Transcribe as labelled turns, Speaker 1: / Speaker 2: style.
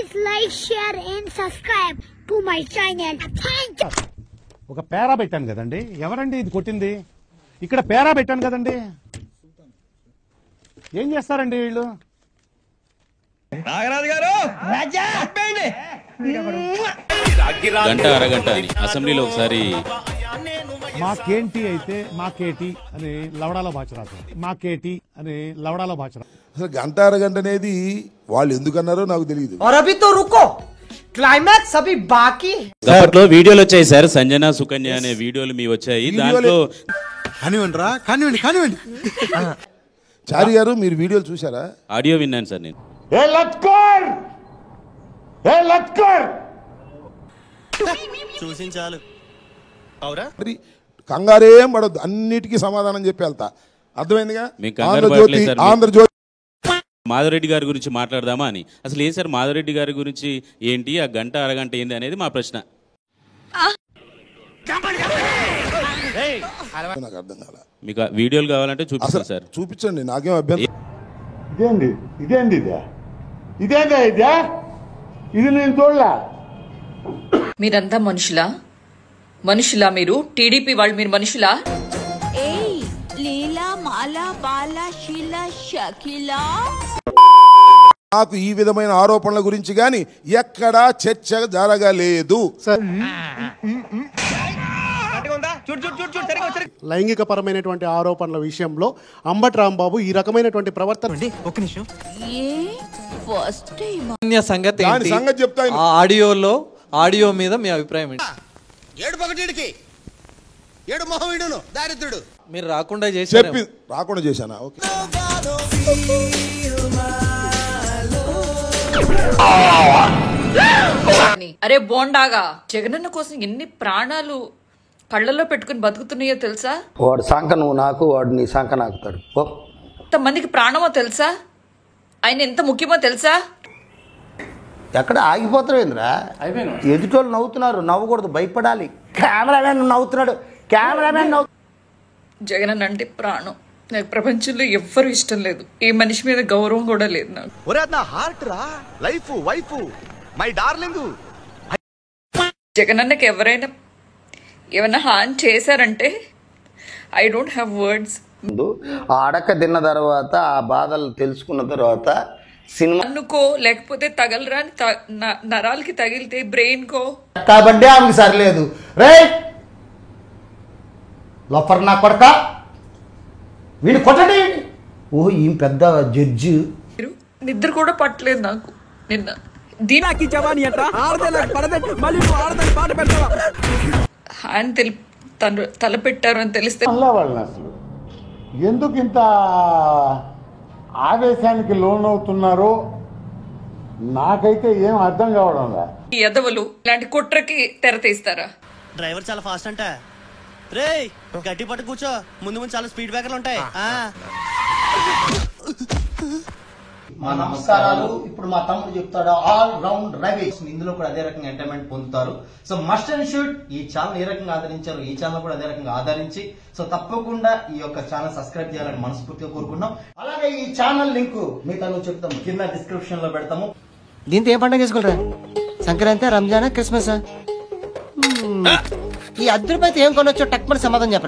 Speaker 1: Please like, share and subscribe to my channel. Thank you.
Speaker 2: ఒక పేరా పెట్టాను కదండి, ఎవరండి ఇది కొట్టింది? ఇక్కడ పేరా పెట్టాను కదండి, ఏం చేస్తారండి వీళ్ళు?
Speaker 3: నాగరాజు గారు
Speaker 4: గంట అరగంట అని అసెంబ్లీలో ఒకసారి
Speaker 2: మాకేంటి అయితే మాకేటి అని లవడాలో భాష రాదు, మాకేటి అని లవడాలో భాష రాదు.
Speaker 5: అసలు గంట అరగంట అనేది వాళ్ళు ఎందుకన్నారో నాకు తెలియదు.
Speaker 6: క్లైమాక్స్ అభి బాకీ.
Speaker 4: అప్పట్లో వీడియోలు వచ్చాయి సార్, సంజన సుకన్య అనే వీడియోలు మీ వచ్చాయి. దాంట్లో
Speaker 5: కానివ్వండి చారి గారు మీరు వీడియోలు చూసారా?
Speaker 4: ఆడియో విన్నాను సార్ నేను.
Speaker 3: చూసించాలు
Speaker 5: మరి కంగారేం పడద్దు, అన్నిటికీ సమాధానం చెప్పి వెళ్తా. అర్థమైందిగా?
Speaker 4: మీకు కంగారు పడట్లేదు సార్.
Speaker 5: ఆంధ్రజ్యోతి
Speaker 4: మాధవరెడ్డి గారి గురించి మాట్లాడదామా అని. అసలు ఏం సార్ మాధవరెడ్డి గారి గురించి ఏంటి, ఆ గంట అరగంట ఏంది అనేది మా ప్రశ్న.
Speaker 5: నాకు అర్థం కాల.
Speaker 4: మీకు ఆ వీడియోలు కావాలంటే చూపిస్తాను సార్.
Speaker 5: చూపించండి, నాకేం అభ్యంతరం.
Speaker 2: ఇది నేను చూడలా.
Speaker 7: మీరంతా మనుషులా మీరు? టీడీపీ వాళ్ళు మీరు మనుషులా?
Speaker 1: లీలా మాలా బాలా షీలా షకిలా.
Speaker 5: నాకు ఈ విధమైన ఆరోపణల గురించి గాని ఎక్కడా చర్చ జరగలేదు.
Speaker 8: లైంగిక పరమైనటువంటి ఆరోపణల విషయంలో అంబటి రాంబాబు ఈ రకమైనటువంటి ప్రవర్తన
Speaker 6: సంగతి
Speaker 5: చెప్తా.
Speaker 6: ఆడియో మీద మీ అభిప్రాయం ఏంటి? మీరు రాకుండా
Speaker 5: చెప్పి రాకుండా చేశానా? ఓకే.
Speaker 7: అరే బోండాగా, జగనన్న కోసం ఎన్ని ప్రాణాలు కళ్ళల్లో పెట్టుకుని బతుకుతున్నాయో తెలుసా?
Speaker 9: వాడు సంక నువ్వు నాకు, వాడు నీ సంక నాకుతాడు.
Speaker 7: ఎంతమందికి ప్రాణమో తెలుసా? ఆయన ఎంత ముఖ్యమో తెలుసా?
Speaker 9: ఎక్కడ ఆగిపోతావేంద్రా? ఎదుటోళ్ళు నవ్వుతున్నారు, నవ్వకూడదు, భయపడాలి. కెమెరామెన్ నవ్వుతున్నాడు,
Speaker 7: జగనన్న అంటే ప్రాణం. నాకు ప్రపంచంలో ఎవ్వరు ఇష్టం లేదు. ఏ మనిషి మీద గౌరవం కూడా లేదు నాకు. జగనన్నకి ఎవరైనా ఏమైనా హాని చేశారంటే ఐ డోంట్ హ్యావ్ వర్డ్స్.
Speaker 9: అడక్క తిన్న తర్వాత, ఆ బాధలు తెలుసుకున్న తర్వాత సినిమా
Speaker 7: అనుకో, లేకపోతే తగలరాని నరాలకి తగిలితే బ్రెయిన్ కో
Speaker 9: కాబట్టి ఆమెకి సరిలేదు. రే లోపర్ నా కొడక వీడు కొట్టండి. ఓహో ఈ పెద్ద జడ్జి.
Speaker 7: నిద్ర కూడా పట్టలేదు నాకు నిన్న. హ్యాండ్ తలపెట్టారు అని తెలిస్తే
Speaker 2: వాళ్ళని అసలు ఎందుకు ఇంత ఆవేశానికి లోనవుతున్నారో నాకైతే ఏం అర్థం కావడం రా.
Speaker 7: ఈ ఎదవలు ఇలాంటి కుట్రకి తెర తీస్తారా?
Speaker 3: డ్రైవర్ చాలా ఫాస్ట్ అంట. రే గట్టి పట్టు కూర్చో, ముందు చాలా స్పీడ్ బ్రేకర్లు ఉంటాయి.
Speaker 9: మా నమస్కారాలు. ఇప్పుడు మా తమ్ముడు చెప్తాడు ఆల్ రౌండ్ రైవేస్. ఇందులో కూడా అదే రకంగా ఎంటర్టైన్మెంట్ పొందుతారు. సో మస్ట్ అండ్ షుడ్ ఈ ఛానల్ ఏ రకంగా ఆదరించారు, ఈ ఛానల్ కూడా అదే రకంగా ఆదరించి, సో తప్పకుండా ఈ యొక్క ఛానల్ సబ్స్క్రైబ్ చేయాలని మనస్ఫూర్తిగా కోరుకున్నాం. అలాగే ఈ ఛానల్ లింక్ మీకు చెప్తాము, కింద డిస్క్రిప్షన్ లో పెడతాము.
Speaker 6: దీంతో ఏం పండుగ చేసుకుంటారా? సంక్రాంతి, రంజానా, క్రిస్మస్? ఈ 10 రూపాయలతో ఏం కొనొచ్చో టక్మని సమాధానం చెప్పండి.